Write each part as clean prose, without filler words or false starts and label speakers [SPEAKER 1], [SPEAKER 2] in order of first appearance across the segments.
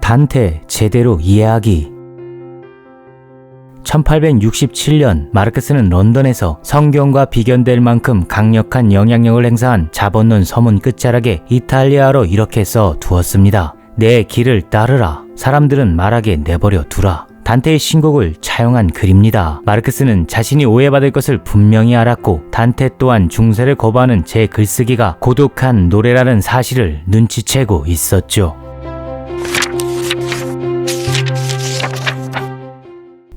[SPEAKER 1] 단테 제대로 이해하기. 1867년 마르크스는 런던에서 성경과 비견될 만큼 강력한 영향력을 행사한 잡언론 서문 끝자락에 이탈리아로 이렇게 써 두었습니다. 내 길을 따르라. 사람들은 말하게 내버려 두라. 단테의 신곡을 차용한 글입니다. 마르크스는 자신이 오해받을 것을 분명히 알았고 단테 또한 중세를 거부하는 제 글쓰기가 고독한 노래라는 사실을 눈치채고 있었죠.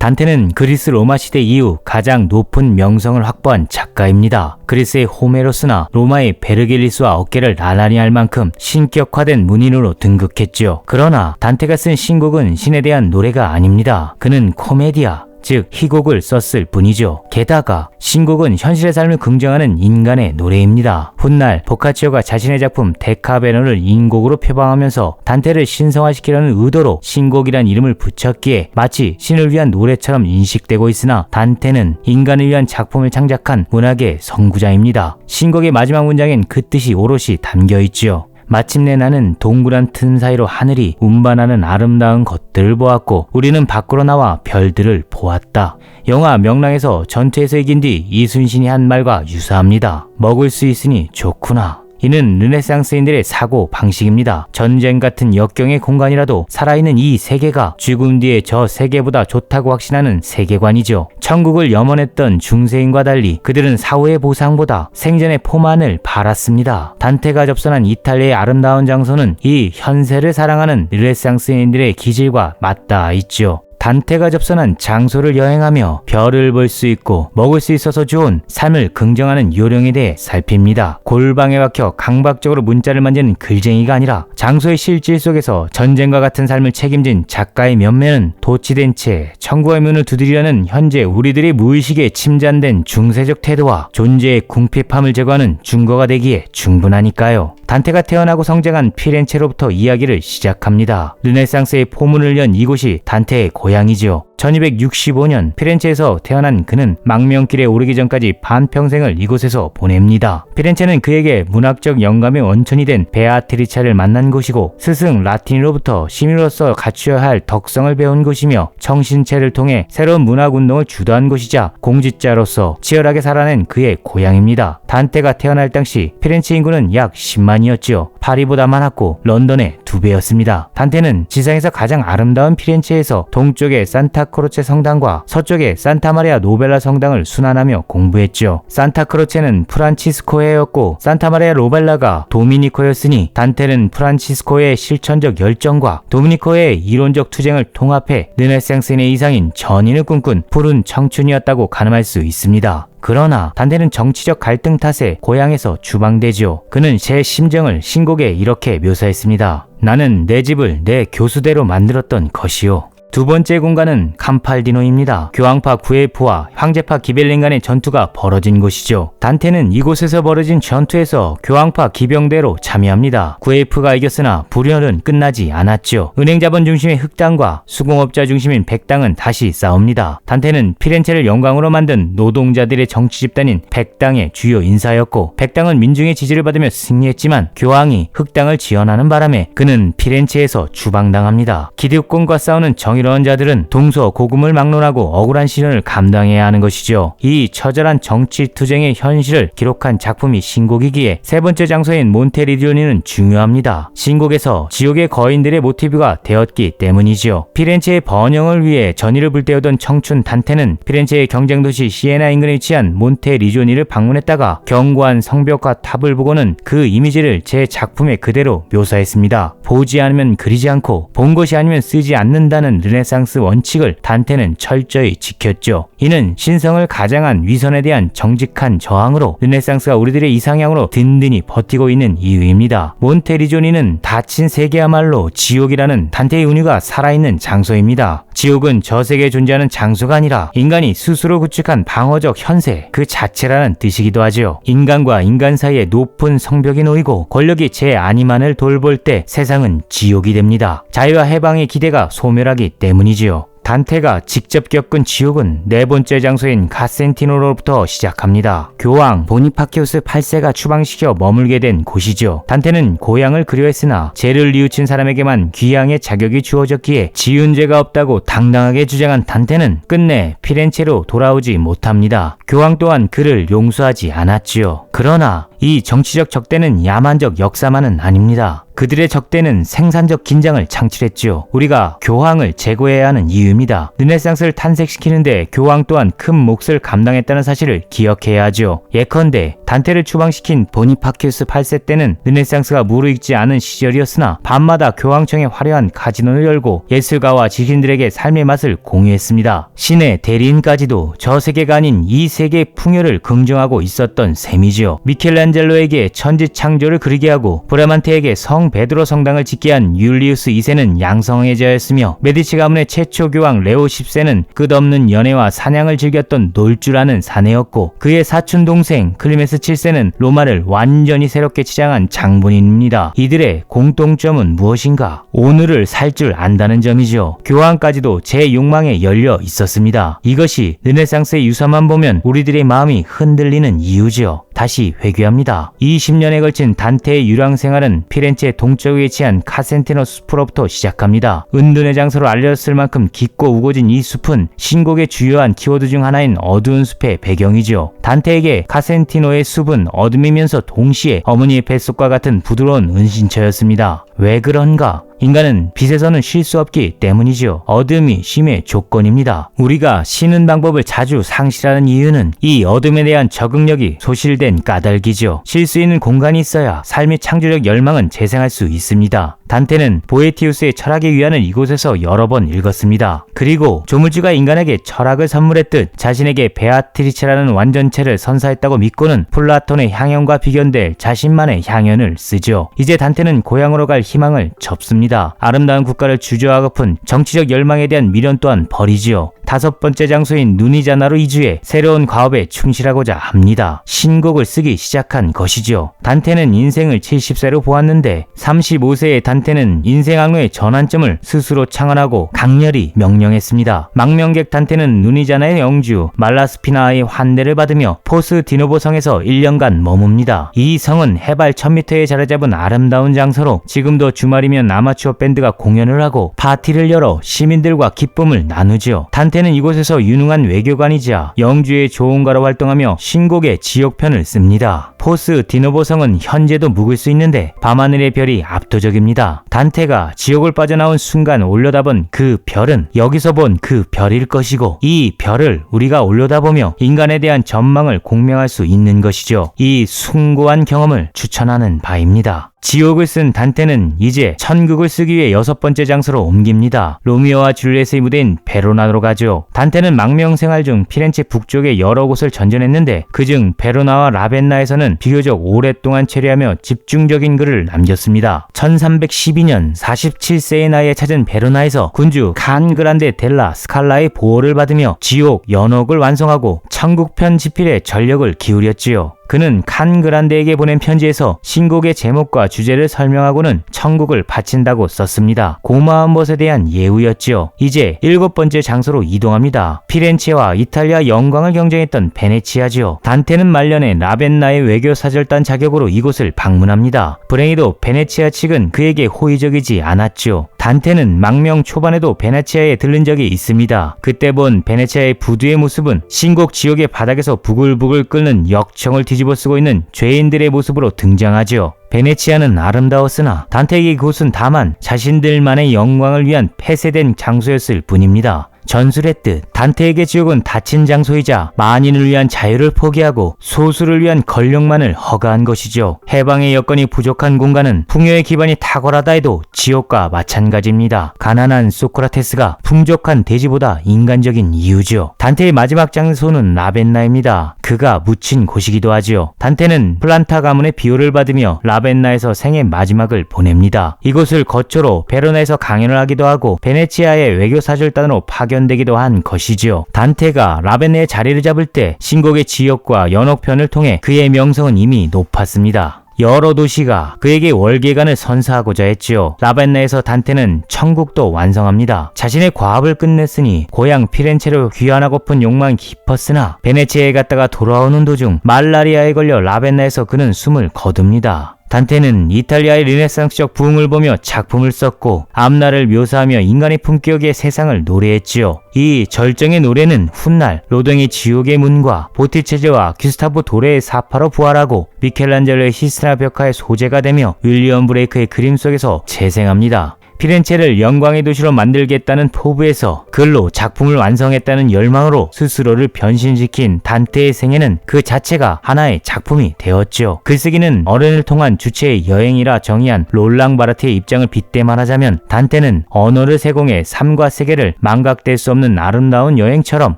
[SPEAKER 1] 단테는 그리스 로마 시대 이후 가장 높은 명성을 확보한 작가입니다. 그리스의 호메로스나 로마의 베르길리스와 어깨를 나란히 할 만큼 신격화된 문인으로 등극했죠. 그러나 단테가 쓴 신곡은 신에 대한 노래가 아닙니다. 그는 코메디아, 즉 희곡을 썼을 뿐이죠. 게다가 신곡은 현실의 삶을 긍정하는 인간의 노래입니다. 훗날 보카치오가 자신의 작품 데카베너를 인곡으로 표방하면서 단테를 신성화시키려는 의도로 신곡이란 이름을 붙였기에 마치 신을 위한 노래처럼 인식되고 있으나 단테는 인간을 위한 작품을 창작한 문학의 선구자입니다. 신곡의 마지막 문장엔 그 뜻이 오롯이 담겨있지요. 마침내 나는 동그란 틈 사이로 하늘이 운반하는 아름다운 것들을 보았고 우리는 밖으로 나와 별들을 보았다. 영화 명랑에서 전투에서 이긴 뒤 이순신이 한 말과 유사합니다. 먹을 수 있으니 좋구나. 이는 르네상스인들의 사고 방식입니다. 전쟁 같은 역경의 공간이라도 살아있는 이 세계가 죽음 뒤에 저 세계보다 좋다고 확신하는 세계관이죠. 천국을 염원했던 중세인과 달리 그들은 사후의 보상보다 생전의 포만을 바랐습니다. 단테가 접선한 이탈리아의 아름다운 장소는 이 현세를 사랑하는 르네상스인들의 기질과 맞닿아 있죠. 단테가 접선한 장소를 여행하며 별을 볼 수 있고 먹을 수 있어서 좋은 삶을 긍정하는 요령에 대해 살핍니다. 골방에 박혀 강박적으로 문자를 만지는 글쟁이가 아니라 장소의 실질 속에서 전쟁과 같은 삶을 책임진 작가의 면면은 도취된 채 천국의 문을 두드리려는 현재 우리들의 무의식에 침잠된 중세적 태도와 존재의 궁핍함을 제거하는 증거가 되기에 충분하니까요. 단테가 태어나고 성장한 피렌체로부터 이야기를 시작합니다. 르네상스의 포문을 연 이곳이 단테의 고향이지요. 1265년 피렌체에서 태어난 그는 망명길에 오르기 전까지 반평생을 이곳에서 보냅니다. 피렌체는 그에게 문학적 영감의 원천이 된 베아트리차를 만난 곳이고 스승 라틴으로부터 시민으로서 갖추어야 할 덕성을 배운 곳이며 청신체를 통해 새로운 문학운동을 주도한 곳이자 공직자로서 치열하게 살아낸 그의 고향입니다. 단테가 태어날 당시 피렌체 인구는 약 10만이었지요. 파리보다 많았고 런던의 2배였습니다. 단테는 지상에서 가장 아름다운 피렌체에서 동쪽의 산타크로체 성당과 서쪽의 산타마리아 노벨라 성당을 순환하며 공부했죠. 산타크로체는 프란치스코회였고 산타마리아 노벨라가 도미니코였으니 단테는 프란치스코의 실천적 열정과 도미니코의 이론적 투쟁을 통합해 르네상스인의 이상인 전인을 꿈꾼 푸른 청춘이었다고 가늠할 수 있습니다. 그러나 단테는 정치적 갈등 탓에 고향에서 추방되죠. 그는 제 심정을 신곡에 이렇게 묘사했습니다. 나는 내 집을 내 교수대로 만들었던 것이요. 두 번째 공간은 캄팔디노입니다. 교황파 구에프와 황제파 기벨린 간의 전투가 벌어진 곳이죠. 단테는 이곳에서 벌어진 전투에서 교황파 기병대로 참여합니다. 구에프가 이겼으나 불혈은 끝나지 않았죠. 은행자본 중심의 흑당과 수공업자 중심인 백당은 다시 싸웁니다. 단테는 피렌체를 영광으로 만든 노동자들의 정치 집단인 백당의 주요 인사였고 백당은 민중의 지지를 받으며 승리했지만 교황이 흑당을 지원하는 바람에 그는 피렌체에서 추방당합니다. 기득권과 싸우는 정의로운 자들은 동서고금을 막론하고 억울한 시련을 감당해야 하는 것이죠. 이 처절한 정치 투쟁의 현실을 기록한 작품이 신곡이기에 세 번째 장소인 몬테리지오니는 중요합니다. 신곡에서 지옥의 거인들의 모티브가 되었기 때문이지요. 피렌체의 번영을 위해 전의를 불태우던 청춘 단테는 피렌체의 경쟁도시 시에나 인근에 위치한 몬테리지오니를 방문했다가 견고한 성벽과 탑을 보고는 그 이미지를 제 작품에 그대로 묘사했습니다. 보지 않으면 그리지 않고 본 것이 아니면 쓰지 않는다는 르네상스 원칙을 단테는 철저히 지켰죠. 이는 신성을 가장한 위선에 대한 정직한 저항으로 르네상스가 우리들의 이상향으로 든든히 버티고 있는 이유입니다. 몬테리조니는 닫힌 세계야말로 지옥이라는 단테의 운유가 살아있는 장소입니다. 지옥은 저 세계에 존재하는 장소가 아니라 인간이 스스로 구축한 방어적 현세 그 자체라는 뜻이기도 하죠. 인간과 인간 사이에 높은 성벽이 놓이고 권력이 제 아니만을 돌볼 때 세상은 지옥이 됩니다. 자유와 해방의 기대가 소멸하기 때문이지요. 단테가 직접 겪은 지옥은 네 번째 장소인 카센티노로부터 시작합니다. 교황 보니파키우스 8세가 추방시켜 머물게 된 곳이죠. 단테는 고향을 그리워했으나 죄를 뉘우친 사람에게만 귀향의 자격이 주어졌기에 지은 죄가 없다고 당당하게 주장한 단테는 끝내 피렌체로 돌아오지 못합니다. 교황 또한 그를 용서하지 않았지요. 그러나 이 정치적 적대는 야만적 역사만은 아닙니다. 그들의 적대는 생산적 긴장을 창출했지요. 우리가 교황을 제거해야 하는 이유입니다. 르네상스를 탄생시키는데 교황 또한 큰 몫을 감당했다는 사실을 기억해야 하죠. 예컨대 단테를 추방시킨 보니파키우스 8세 때는 르네상스가 무르익지 않은 시절이었으나 밤마다 교황청에 화려한 카지노를 열고 예술가와 지신들에게 삶의 맛을 공유했습니다. 신의 대리인까지도 저 세계가 아닌 이 세계의 풍요를 긍정하고 있었던 셈이지요. 미켈란젤로에게 천지 창조를 그리게 하고 브라만테에게 성 베드로 성당을 짓게 한 율리우스 2세는 양성애자였으며 메디치 가문의 최초 교황 레오 10세는 끝없는 연애와 사냥을 즐겼던 놀 줄 아는 사내였고 그의 사촌 동생 클리메스 7세는 로마를 완전히 새롭게 치장한 장본인입니다. 이들의 공통점은 무엇인가? 오늘을 살 줄 안다는 점이죠. 교황까지도 제 욕망에 열려 있었습니다. 이것이 르네상스의 유서만 보면 우리들의 마음이 흔들리는 이유죠. 다시 회귀합니다. 20년에 걸친 단테의 유랑 생활은 피렌체 동쪽에 위치한 카센티노 숲으로부터 시작합니다. 은둔의 장소로 알려졌을 만큼 깊고 우거진 이 숲은 신곡의 주요한 키워드 중 하나인 어두운 숲의 배경이죠. 단테에게 카센티노의 숲은 어둠이면서 동시에 어머니의 뱃속과 같은 부드러운 은신처였습니다. 왜 그런가? 인간은 빛에서는 쉴 수 없기 때문이죠. 어둠이 쉼의 조건입니다. 우리가 쉬는 방법을 자주 상실하는 이유는 이 어둠에 대한 적응력이 소실된 까닭이죠. 쉴 수 있는 공간이 있어야 삶의 창조적 열망은 재생할 수 있습니다. 단테는 보에티우스의 철학의 위안을 이곳에서 여러 번 읽었습니다. 그리고 조물주가 인간에게 철학을 선물했듯 자신에게 베아트리체라는 완전체를 선사했다고 믿고는 플라톤의 향연과 비견될 자신만의 향연을 쓰죠. 이제 단테는 고향으로 갈 희망을 접습니다. 아름다운 국가를 주저하고픈 정치적 열망에 대한 미련 또한 버리지요. 다섯 번째 장소인 누니자나로 이주해 새로운 과업에 충실하고자 합니다. 신곡을 쓰기 시작한 것이죠. 단테는 인생을 70세로 보았는데 35세의 단테는 인생 항로의 전환점을 스스로 창언하고 강렬히 명령했습니다. 망명객 단테는 누니자나의 영주 말라스피나의 환대를 받으며 포스 디노보 성에서 1년간 머뭅니다. 이 성은 해발 1000m에 자리 잡은 아름다운 장소로 지금도 주말이면 아마추어 밴드가 공연을 하고 파티를 열어 시민들과 기쁨을 나누죠. 단테는 이곳에서 유능한 외교관이자 영주의 조언가로 활동하며 신곡의 지옥편을 씁니다. 포스 디노보성은 현재도 묵을 수 있는데 밤하늘의 별이 압도적입니다. 단테가 지옥을 빠져나온 순간 올려다본 그 별은 여기서 본 그 별일 것이고 이 별을 우리가 올려다보며 인간에 대한 전망을 공명할 수 있는 것이죠. 이 숭고한 경험을 추천하는 바입니다. 지옥을 쓴 단테는 이제 천국을 쓰기 위해 여섯 번째 장소로 옮깁니다. 로미오와 줄리엣의 무대인 베로나로 가죠. 단테는 망명생활 중 피렌체 북쪽의 여러 곳을 전전했는데 그중 베로나와 라벤나에서는 비교적 오랫동안 체류하며 집중적인 글을 남겼습니다. 1312년 47세의 나이에 찾은 베로나에서 군주 칸 그란데 델라 스칼라의 보호를 받으며 지옥 연옥을 완성하고 천국편 집필에 전력을 기울였지요. 그는 칸 그란데에게 보낸 편지에서 신곡의 제목과 주제를 설명하고는 천국을 바친다고 썼습니다. 고마운 것에 대한 예우였지요. 이제 일곱 번째 장소로 이동합니다. 피렌체와 이탈리아 영광을 경쟁했던 베네치아지요. 단테는 말년에 라벤나의 외교사절단 자격으로 이곳을 방문합니다. 불행히도 베네치아 측은 그에게 호의적이지 않았지요. 단테는 망명 초반에도 베네치아에 들른 적이 있습니다. 그때 본 베네치아의 부두의 모습은 신곡 지옥의 바닥에서 부글부글 끓는 역청을 뒤집어 쓰고 있는 죄인들의 모습으로 등장하죠. 베네치아는 아름다웠으나 단테에게 그곳은 다만 자신들만의 영광을 위한 폐쇄된 장소였을 뿐입니다. 전술했듯 단테에게 지옥은 닫힌 장소이자 만인을 위한 자유를 포기하고 소수를 위한 권력만을 허가한 것이죠. 해방의 여건이 부족한 공간은 풍요의 기반이 탁월하다 해도 지옥과 마찬가지입니다. 가난한 소크라테스가 풍족한 돼지보다 인간적인 이유죠. 단테의 마지막 장소는 라벤나입니다. 그가 묻힌 곳이기도 하지요. 단테는 플란타 가문의 비호를 받으며 라벤나에서 생의 마지막을 보냅니다. 이곳을 거처로 베로나에서 강연을 하기도 하고 베네치아의 외교사절단으로 파견되기도 한 것이지요. 단테가 라벤나의 자리를 잡을 때 신곡의 지옥과 연옥편을 통해 그의 명성은 이미 높았습니다. 여러 도시가 그에게 월계관을 선사하고자 했지요. 라벤나에서 단테는 천국도 완성합니다. 자신의 과업을 끝냈으니 고향 피렌체로 귀환하고픈 욕망이 깊었으나 베네치아에 갔다가 돌아오는 도중 말라리아에 걸려 라벤나에서 그는 숨을 거둡니다. 단테는 이탈리아의 르네상스적 부흥을 보며 작품을 썼고 앞날을 묘사하며 인간의 품격의 세상을 노래했지요. 이 절정의 노래는 훗날 로댕의 지옥의 문과 보티체제와 규스타보 도레의 사파로 부활하고 미켈란젤로의 시스나 벽화의 소재가 되며 윌리엄 브레이크의 그림 속에서 재생합니다. 피렌체를 영광의 도시로 만들겠다는 포부에서 글로 작품을 완성했다는 열망으로 스스로를 변신시킨 단테의 생애는 그 자체가 하나의 작품이 되었죠. 글쓰기는 어른을 통한 주체의 여행이라 정의한 롤랑 바르트의 입장을 빗대 말하자면 단테는 언어를 세공해 삶과 세계를 망각될 수 없는 아름다운 여행처럼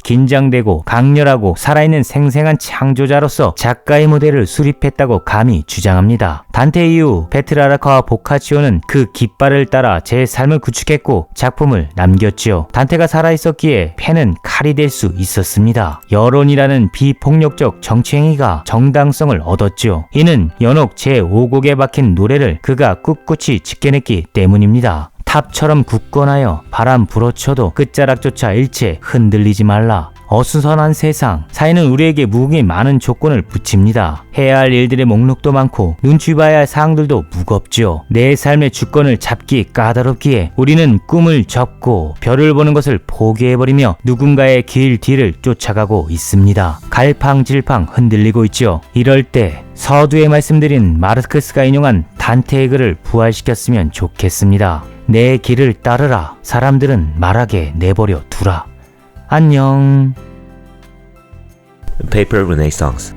[SPEAKER 1] 긴장되고 강렬하고 살아있는 생생한 창조자로서 작가의 모델을 수립했다고 감히 주장합니다. 단테 이후 페트라르카와 보카치오는 그 깃발을 따라 제 삶을 구축했고 작품을 남겼지요. 단테가 살아있었기에 펜은 칼이 될 수 있었습니다. 여론이라는 비폭력적 정치행위가 정당성을 얻었지요. 이는 연옥 제5곡에 박힌 노래를 그가 꿋꿋이 지켜냈기 때문입니다. 탑처럼 굳건하여 바람 불어쳐도 끝자락조차 일체 흔들리지 말라. 어수선한 세상, 사회는 우리에게 무궁히 많은 조건을 붙입니다. 해야 할 일들의 목록도 많고 눈치 봐야 할 사항들도 무겁죠. 내 삶의 주권을 잡기 까다롭기에 우리는 꿈을 접고 별을 보는 것을 포기해버리며 누군가의 길 뒤를 쫓아가고 있습니다. 갈팡질팡 흔들리고 있죠. 이럴 때 서두에 말씀드린 마르크스가 인용한 단테의 글을 부활시켰으면 좋겠습니다. 내 길을 따르라. 사람들은 말하게 내버려 두라. 안녕.
[SPEAKER 2] Paper Renaissance